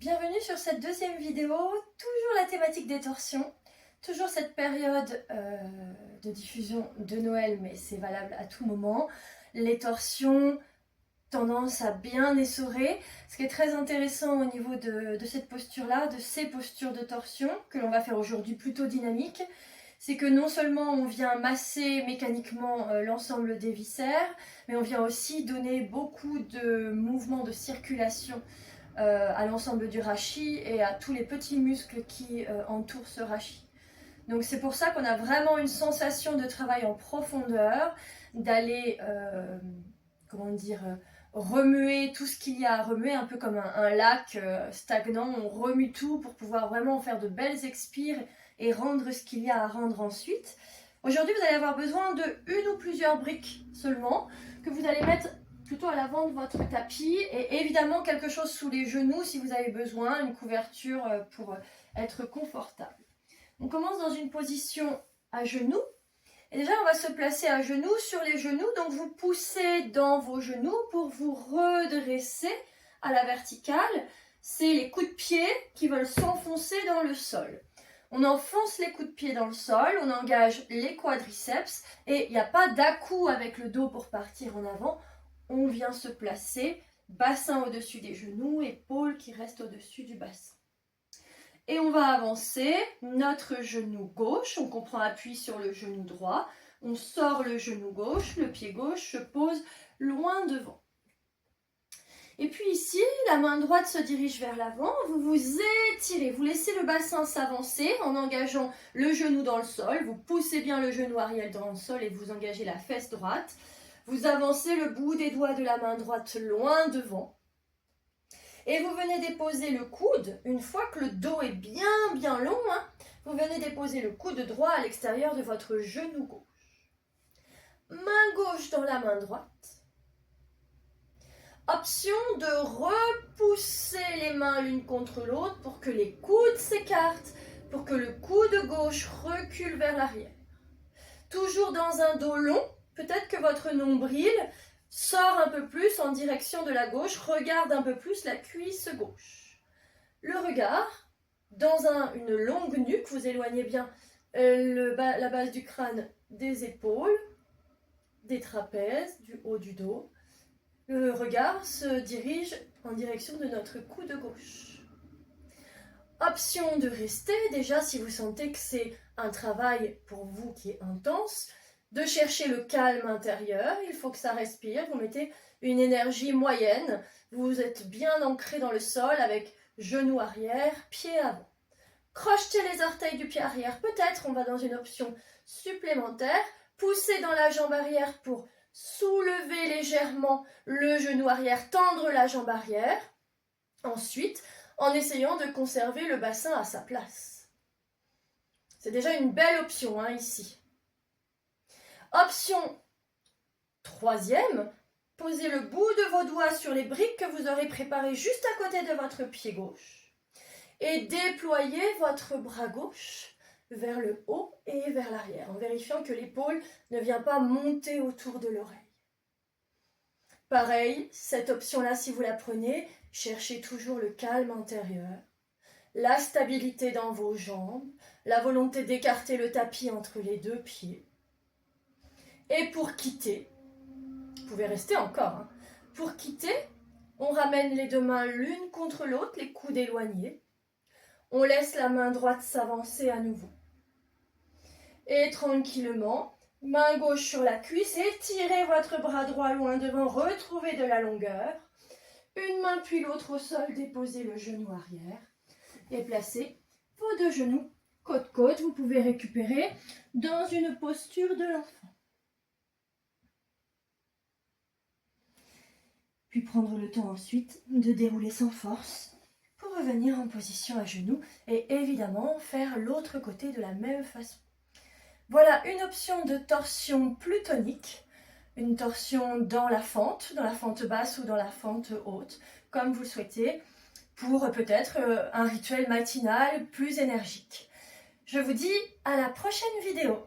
Bienvenue sur cette deuxième vidéo, toujours la thématique des torsions, toujours cette période de diffusion de Noël, mais c'est valable à tout moment. Les torsions, tendance à bien essorer. Ce qui est très intéressant au niveau de cette posture-là, de ces postures de torsion, que l'on va faire aujourd'hui plutôt dynamiques, c'est que non seulement on vient masser mécaniquement l'ensemble des viscères, mais on vient aussi donner beaucoup de mouvements de circulation à l'ensemble du rachis et à tous les petits muscles qui entourent ce rachis. Donc c'est pour ça qu'on a vraiment une sensation de travail en profondeur, d'aller, remuer tout ce qu'il y a à remuer, un peu comme un lac stagnant. On remue tout pour pouvoir vraiment faire de belles expires et rendre ce qu'il y a à rendre ensuite. Aujourd'hui, vous allez avoir besoin de une ou plusieurs briques seulement, que vous allez mettre plutôt à l'avant de votre tapis, et évidemment quelque chose sous les genoux si vous avez besoin, une couverture pour être confortable. On commence dans une position à genoux, et déjà on va se placer à genoux sur les genoux, donc vous poussez dans vos genoux pour vous redresser à la verticale. C'est les coups de pied qui veulent s'enfoncer dans le sol. On enfonce les coups de pied dans le sol, on engage les quadriceps, et il n'y a pas d'à-coup avec le dos pour partir en avant. On vient se placer, bassin au-dessus des genoux, épaules qui restent au-dessus du bassin. Et on va avancer notre genou gauche, donc on prend appui sur le genou droit, on sort le genou gauche, le pied gauche se pose loin devant. Et puis ici, la main droite se dirige vers l'avant, vous vous étirez, vous laissez le bassin s'avancer en engageant le genou dans le sol, vous poussez bien le genou arrière dans le sol et vous engagez la fesse droite. Vous avancez le bout des doigts de la main droite loin devant. Et vous venez déposer le coude, une fois que le dos est bien long, vous venez déposer le coude droit à l'extérieur de votre genou gauche. Main gauche dans la main droite. Option de repousser les mains l'une contre l'autre pour que les coudes s'écartent, pour que le coude gauche recule vers l'arrière. Toujours dans un dos long. Peut-être que votre nombril sort un peu plus en direction de la gauche, regarde un peu plus la cuisse gauche. Le regard, dans une longue nuque, vous éloignez bien la base du crâne des épaules, des trapèzes, du haut du dos. Le regard se dirige en direction de notre coude gauche. Option de rester, déjà si vous sentez que c'est un travail pour vous qui est intense, de chercher le calme intérieur, il faut que ça respire, vous mettez une énergie moyenne, vous êtes bien ancré dans le sol avec genou arrière, pied avant. Crochetez les orteils du pied arrière, peut-être on va dans une option supplémentaire, poussez dans la jambe arrière pour soulever légèrement le genou arrière, tendre la jambe arrière, ensuite en essayant de conserver le bassin à sa place. C'est déjà une belle option ici. Option troisième, posez le bout de vos doigts sur les briques que vous aurez préparées juste à côté de votre pied gauche et déployez votre bras gauche vers le haut et vers l'arrière en vérifiant que l'épaule ne vient pas monter autour de l'oreille. Pareil, cette option-là, si vous la prenez, cherchez toujours le calme intérieur, la stabilité dans vos jambes, la volonté d'écarter le tapis entre les deux pieds. Et pour quitter, vous pouvez rester encore, pour quitter, on ramène les deux mains l'une contre l'autre, les coudes éloignés. On laisse la main droite s'avancer à nouveau. Et tranquillement, main gauche sur la cuisse, étirez votre bras droit loin devant, retrouvez de la longueur. Une main puis l'autre au sol, déposez le genou arrière et placez vos deux genoux côte-côte. Vous pouvez récupérer dans une posture de l'enfant. Puis prendre le temps ensuite de dérouler sans force pour revenir en position à genoux et évidemment faire l'autre côté de la même façon. Voilà une option de torsion plus tonique, une torsion dans la fente basse ou dans la fente haute, comme vous le souhaitez, pour peut-être un rituel matinal plus énergique. Je vous dis à la prochaine vidéo.